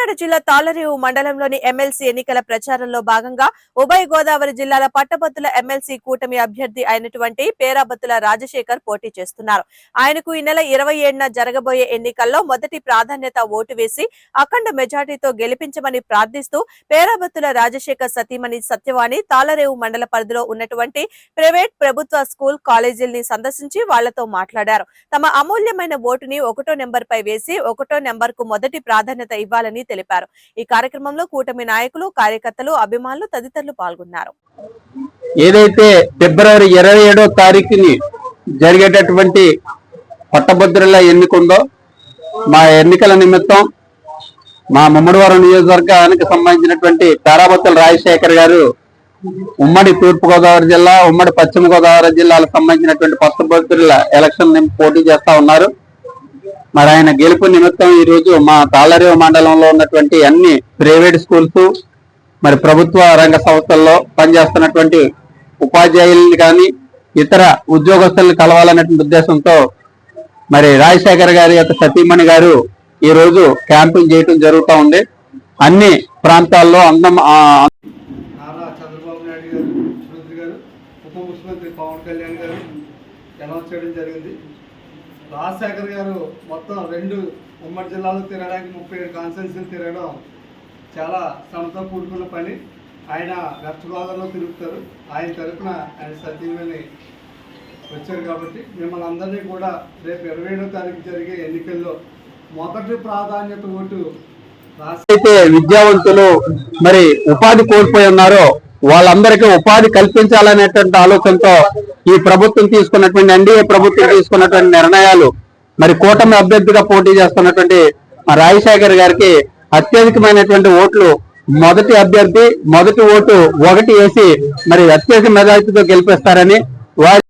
కాకినాడ జిల్లా తాళ్లరేవు మండలంలోని ఎమ్మెల్సీ ఎన్నికల ప్రచారంలో భాగంగా ఉభయ గోదావరి జిల్లాల పట్టభద్రుల ఎమ్మెల్సీ కూటమి అభ్యర్థి అయినటువంటి పేరాబత్తుల రాజశేఖర్ పోటీ చేస్తున్నారు. ఆయనకు ఈ నెల 27న జరగబోయే ఎన్నికల్లో మొదటి ప్రాధాన్యత ఓటు వేసి అఖండ మెజార్టీతో గెలిపించమని ప్రార్థిస్తూ పేరాబత్తుల రాజశేఖర్ సతీమణి సత్యవాణి తాళ్లరేవు మండల పరిధిలో ఉన్నటువంటి ప్రైవేట్ ప్రభుత్వ స్కూల్ కాలేజీల్ని సందర్శించి వాళ్లతో మాట్లాడారు. తమ అమూల్యమైన ఓటుని 1వ నెంబర్ పై వేసి 1వ నెంబర్ కు మొదటి ప్రాధాన్యత ఇవ్వాలని తెలిపారు. ఈ కార్యక్రమంలో కూటమి నాయకులు, కార్యకర్తలు, అభిమానులు తదితరులు పాల్గొన్నారు. ఏదైతే ఫిబ్రవరి 27వ తారీఖుని జరిగేటటువంటి పట్టభద్రుల ఎన్నికుందో మా ఎన్నికల నిమిత్తం మా ముమ్మడివరం నియోజకవర్గానికి సంబంధించినటువంటి పేరాబత్తుల రాజశేఖర్ గారు ఉమ్మడి తూర్పుగోదావరి జిల్లా, ఉమ్మడి పశ్చిమ గోదావరి జిల్లాలకు సంబంధించినటువంటి పట్టభద్రుల ఎలక్షన్ పోటీ చేస్తా ఉన్నారు. మరి ఆయన గెలుపు నిమిత్తం ఈ రోజు మా తాళ్లరేవు మండలంలో ఉన్నటువంటి అన్ని ప్రైవేట్ స్కూల్స్, మరి ప్రభుత్వ రంగ సంస్థల్లో పనిచేస్తున్నటువంటి ఉపాధ్యాయుల్ని కానీ ఇతర ఉద్యోగస్తుల్ని కలవాలనేటువంటి ఉద్దేశంతో మరి రాజశేఖర్ గారి యొక్క సతీమణి గారు ఈ రోజు క్యాంపింగ్ చేయడం జరుగుతూ ఉంది. అన్ని ప్రాంతాల్లో నారా చంద్రబాబు నాయుడు గారు, ముఖ్యమంత్రి గారు, ఉప ముఖ్యమంత్రి పవన్ కళ్యాణ్ గారు అనౌన్స్ చేయడం జరిగింది. రాజశేఖర్ గారు మొత్తం 2 ఉమ్మడి జిల్లాలో తిరగడానికి 37 కాన్స్టిట్యున్సీలు తిరగడం చాలా శ్రమతో కూడుకున్న పని. ఆయన వెస్ట్ గోదావరిలో తిరుగుతారు. ఆయన తరఫున ఆయన సతీమణి వచ్చారు కాబట్టి మిమ్మల్ని అందరినీ కూడా రేపు 27వ తారీఖు జరిగే ఎన్నికల్లో మొదటి ప్రాధాన్యత ఓటు అయితే విద్యావంతులు మరి ఉపాధి కోల్పోయి ఉన్నారో వాళ్ళందరికీ ఉపాధి కల్పించాలనేటువంటి ఆలోచనతో ఈ ప్రభుత్వం తీసుకున్నటువంటి ఎన్డీఏ ప్రభుత్వం తీసుకున్నటువంటి నిర్ణయాలు మరి కూటమి అభ్యర్థిగా పోటీ చేస్తున్నటువంటి రాజశేఖర్ గారికి అత్యధికమైనటువంటి ఓట్లు, మొదటి అభ్యర్థి మొదటి ఓటు 1 వేసి మరి అత్యధిక మెజారిటీతో గెలిపిస్తారని వారి